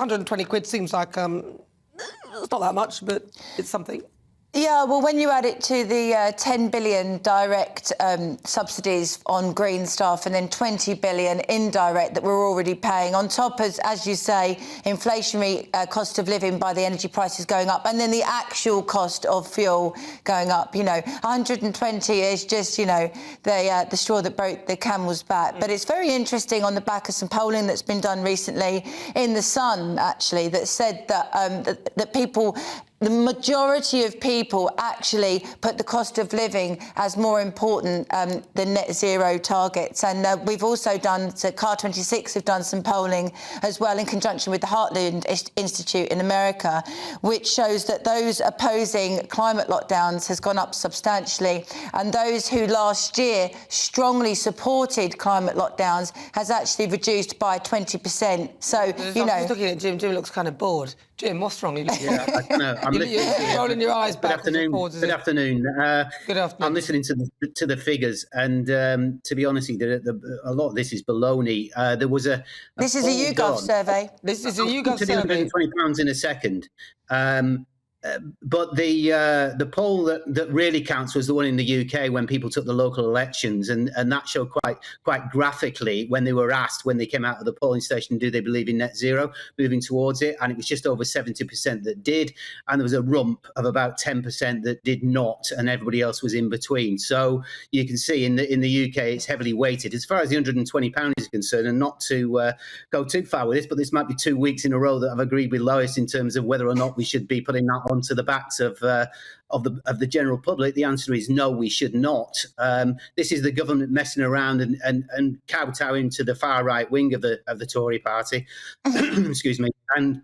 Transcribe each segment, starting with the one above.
120 quid seems like it's not that much, but it's something. Yeah, well, when you add it to the 10 billion direct subsidies on green stuff and then 20 billion indirect that we're already paying, on top of, as you say, inflationary cost of living by the energy prices going up, and then the actual cost of fuel going up, 120 is just, the straw that broke the camel's back. But it's very interesting on the back of some polling that's been done recently in The Sun, actually, that said that, that people... The majority of people actually put the cost of living as more important than net zero targets. And we've also done, so Car26 have done some polling as well in conjunction with the Heartland Institute in America, which shows that those opposing climate lockdowns has gone up substantially. And those who last year strongly supported climate lockdowns has actually reduced by 20%. So, I'm looking at Jim. Jim looks kind of bored. Jim, what's wrong? Yeah, I know. I'm You're rolling your eyes back. Good afternoon. Good afternoon. I'm listening to the figures, and to be honest, a lot of this is baloney. There was This is a YouGov survey. This is a YouGov survey. £120 in a second. But the poll that really counts was the one in the UK when people took the local elections, and that showed quite graphically when they were asked, when they came out of the polling station, do they believe in net zero, moving towards it, and it was just over 70% that did, and there was a rump of about 10% that did not, and everybody else was in between. So you can see in the UK it's heavily weighted. As far as the £120 is concerned, and not to go too far with this, but this might be 2 weeks in a row that I've agreed with Lois in terms of whether or not we should be putting that onto the backs of the general public. The answer is no, we should not. This is the government messing around and kowtowing to the far right wing of the Tory party. Excuse me. And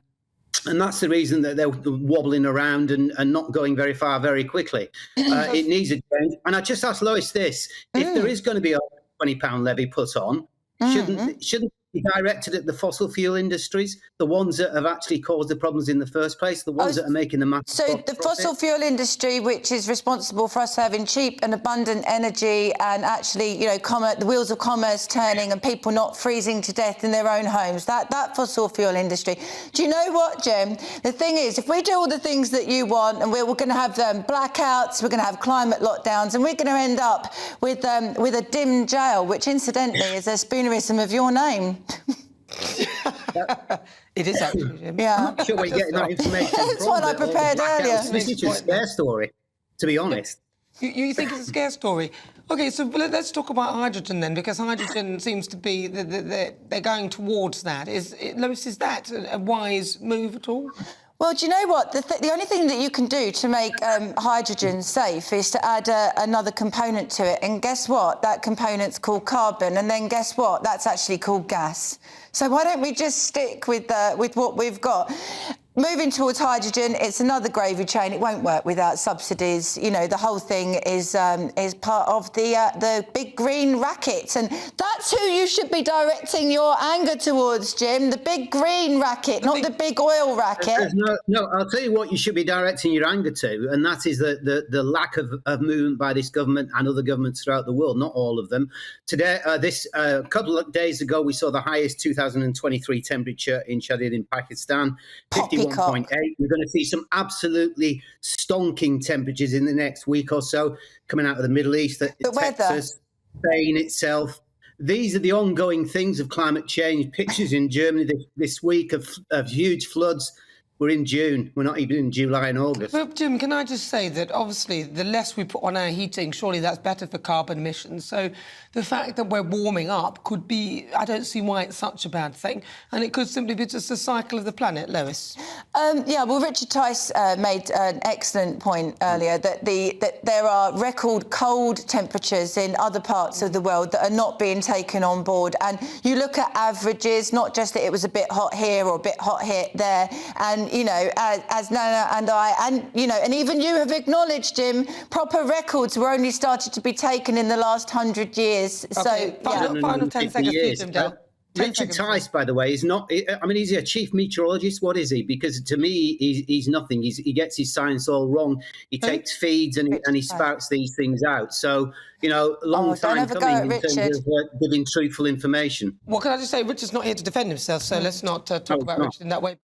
that's the reason that they're wobbling around and not going very far very quickly. It needs a change. And I just asked Lois this: if there is going to be a £20 levy put on, shouldn't be directed at the fossil fuel industries, the ones that have actually caused the problems in the first place, the ones that are making the massive So the fossil fuel industry, which is responsible for us having cheap and abundant energy and actually, the wheels of commerce turning and people not freezing to death in their own homes, that fossil fuel industry. Do you know what, Jim? The thing is, if we do all the things that you want, and we're going to have blackouts, we're going to have climate lockdowns, and we're going to end up with a dim jail, which incidentally is a spoonerism of your name. It is actually, Jim. Yeah. I'm not sure where you're getting that information from. That's what I prepared earlier. This is just a scare story, to be honest. You think it's a scare story? OK, so let's talk about hydrogen then, because hydrogen seems to be... they're going towards that. Lois, is that a wise move at all? Well, do you know what? The only thing that you can do to make hydrogen safe is to add another component to it. And guess what? That component's called carbon. And then guess what? That's actually called gas. So why don't we just stick with what we've got? Moving towards hydrogen, it's another gravy train. It won't work without subsidies. The whole thing is part of the big green racket, and that's who you should be directing your anger towards, Jim. The big green racket, not the big oil racket. No, I'll tell you what you should be directing your anger to, and that is the lack of movement by this government and other governments throughout the world. Not all of them. Today, a couple of days ago, we saw the highest 2023 temperature in Shahid in Pakistan. 51.8. We're going to see some absolutely stonking temperatures in the next week or so coming out of the Middle East, Texas, Spain itself. These are the ongoing things of climate change. Pictures in Germany this week of huge floods. We're in June. We're not even in July and August. Well, Jim, can I just say that obviously the less we put on our heating, surely that's better for carbon emissions. So the fact that we're warming up could be, I don't see why it's such a bad thing. And it could simply be just a cycle of the planet, Lois. Yeah, well, Richard Tice made an excellent point earlier that there are record cold temperatures in other parts of the world that are not being taken on board. And you look at averages, not just that it was a bit hot here or a bit hot here there, and as Nana and I, and even you have acknowledged, Jim, proper records were only started to be taken in the last 100 years. Okay. So, final 10 seconds, Jim. Richard Tice, by the way, is not... I mean, he's a chief meteorologist. What is he? Because to me, he's nothing. He gets his science all wrong. He takes feeds and he spouts these things out. So, long time coming in terms of giving truthful information. Well, can I just say, Richard's not here to defend himself, so let's not talk about Richard in that way.